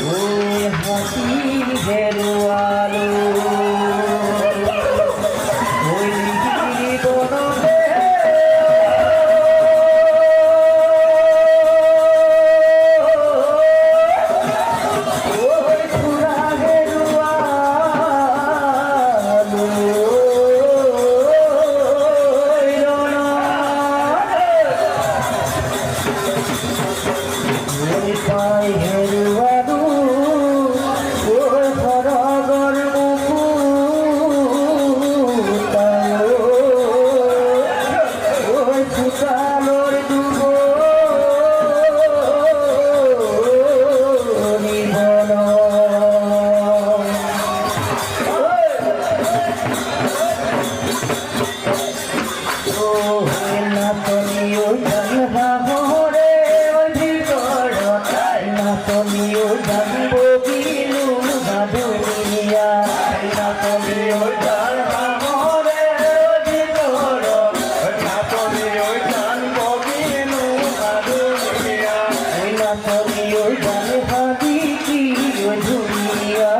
ওই হাতি ঘেরুয়ালো ওই বনবে ওই পুরা ঘেরুয়ালো ওই পাই ঘেরুয়ালো ওই হরগর মুকুতালো ওই ফুটালোর দুব নিবন ও নাতনিও জানবা মোরে ওই ভিতর নাতনিও জানবো বিলু ভাদুনিয়া নাতনিও জানবা মোরে ওই ভিতর নাতনিও জানবো বিলু ভাদুনিয়া নাতনিও জানবা দিকি ওই দুনিয়া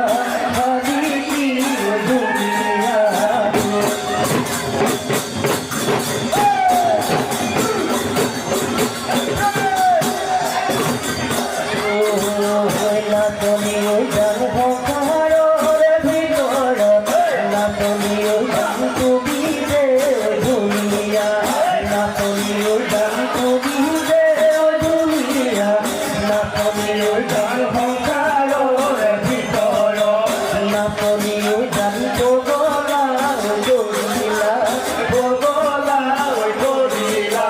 ভাদিকি ওই দুনিয়া নাতনিও জানবো কারোর ভিতর নাতনিও জানবো বিরে দুনিয়া নাতনিও জানবো বিরে দুনিয়া নাতনিও জানবো কারোর ভিতর নাতনিও জানবো গলা গরিলা গলা গরিলা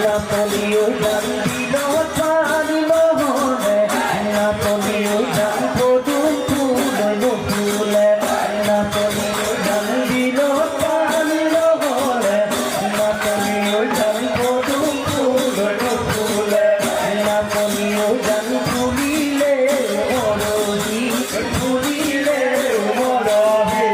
নাতনিও জানবিল পানিল হলে নাতনিও জানবো দুপুল ফুলে নাতনিও জানবিল পানিল হলে নাতনিও জানবো দুপুল ফুলে নাতনিও জান ফুলিলে মরহি ফুলিলে মরহি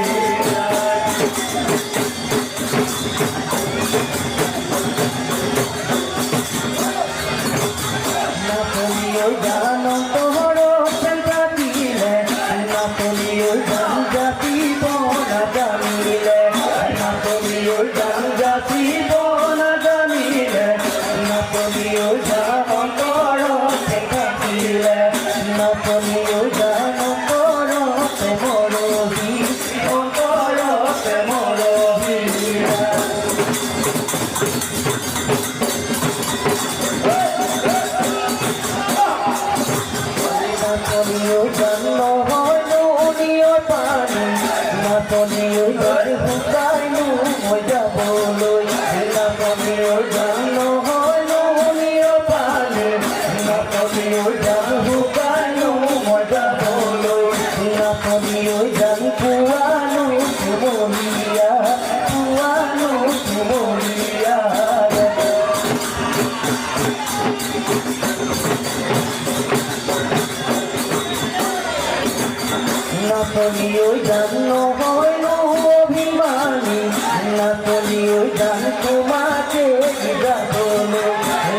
নাতনিও জানো তোর পেটা দিলে নাতনিও জান জাতি বনা জানিলে নাতনিও জান জাতি বনা জানিলে নাতনিও জানো তোর পেটা দিলে নাতনিও জানো তোর মরহি অন্তর মরহি নাতনিও জানো হয়নো নিয় পানি নাতনিও জান হুকাইনো মজা বলই নাতনিও জানো হয়নো নিয় পানি নাতনিও জান হুকাইনো মজা বলই নাতনিও জান কুয়ানো মরিয়া কুয়ানো মরিয়া নাতনিও জানো হয়নো অভিমানী নাতনিও জান তোমাকে যাবলো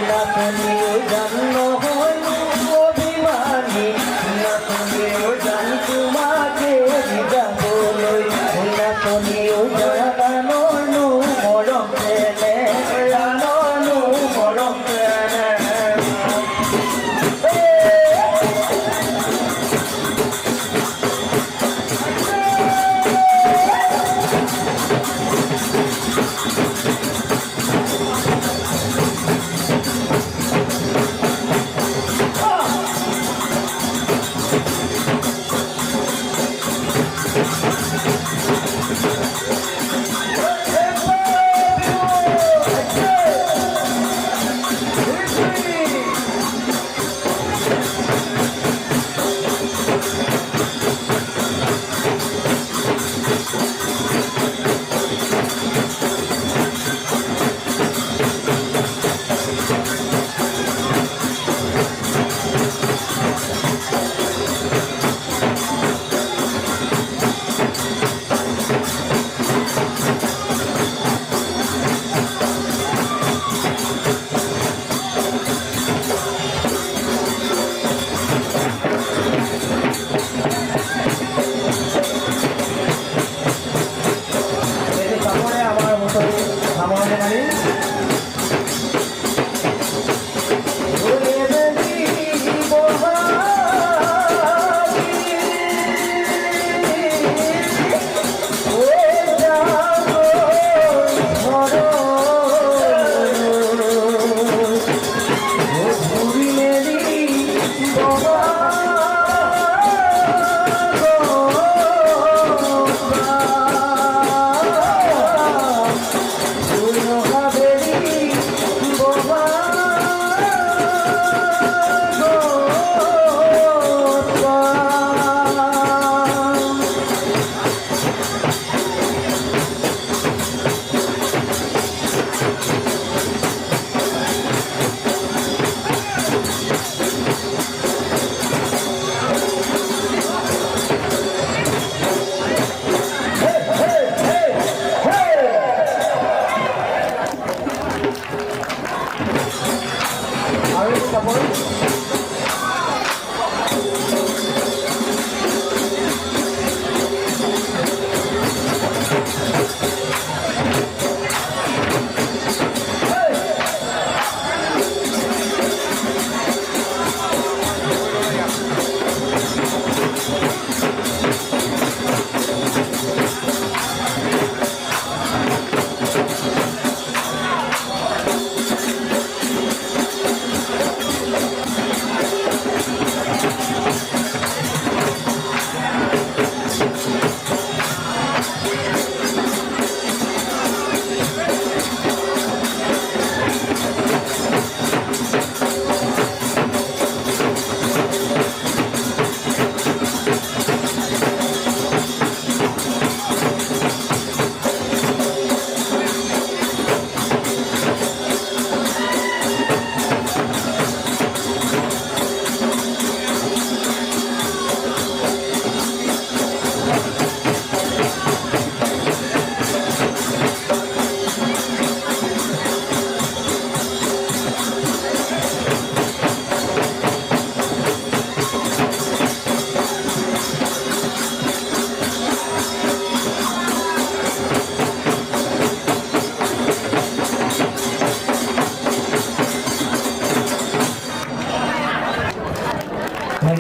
নাতনিও জানো হয়নো অভিমানী নাতনিও জান তোমাকে যাবলো নাতনিও জানো মরম প্রেমে জানো মরম প্রেমে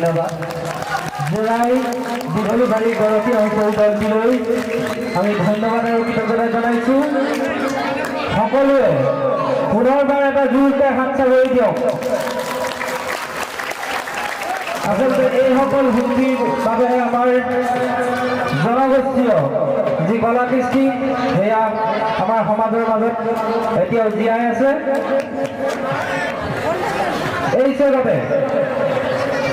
ধন্যবাদ। জেলাই দীঘলীবাৰী গৰখীয়া হুঁচৰি দলটিলৈ আমি ধন্যবাদ আৰু কৃতজ্ঞতা জনাইছোঁ। সকলোৱে পুনৰবাৰ এটা জোৰকৈ হাত চাপৰি দিয়ক। আচলতে এইসকল শিল্পীৰ বাবেহে আমাৰ জনগোষ্ঠীয় যি কলা কৃষ্টি সেয়া আমাৰ সমাজৰ মাজত এতিয়াও জীয়াই আছে। এই হিচাপে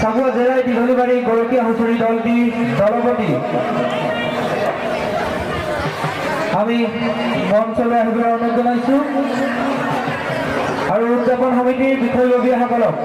চাবুৱা জেলাই দীঘলীবাৰী গৰখীয়া হুঁচৰি দলটিৰ দলপতি আমি মঞ্চলৈ আহিবলৈ অনুৰোধ জনাইছোঁ আৰু উদযাপন সমিতিৰ বিষয়ববীয়াসকলক